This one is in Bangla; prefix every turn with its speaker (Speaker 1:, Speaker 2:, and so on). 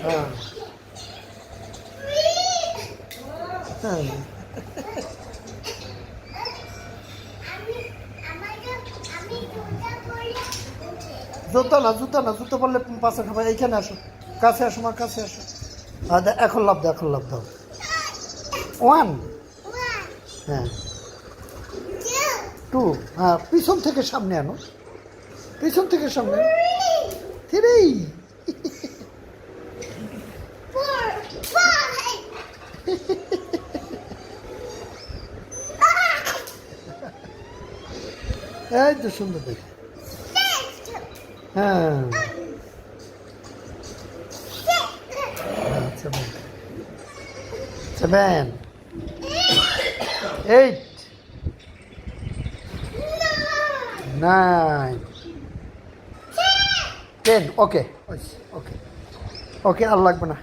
Speaker 1: হ্যাঁ হ্যাঁ জুতো না জুতো পরলে পাশে খাবে। এইখানে আসো, কাছে আসো, আমার কাছে আসো। এখন লাভ দাও, এখন লাভ দাও। ওয়ান, হ্যাঁ, টু, হ্যাঁ, পিছন থেকে সামনে আনো, পিছন থেকে সামনে, থ্রি। এই তো সুন্দর দেখে। হ্যাঁ, সেভেন, এইট, নাইন, টেন। ওকে ওকে ওকে, আর লাগবে না।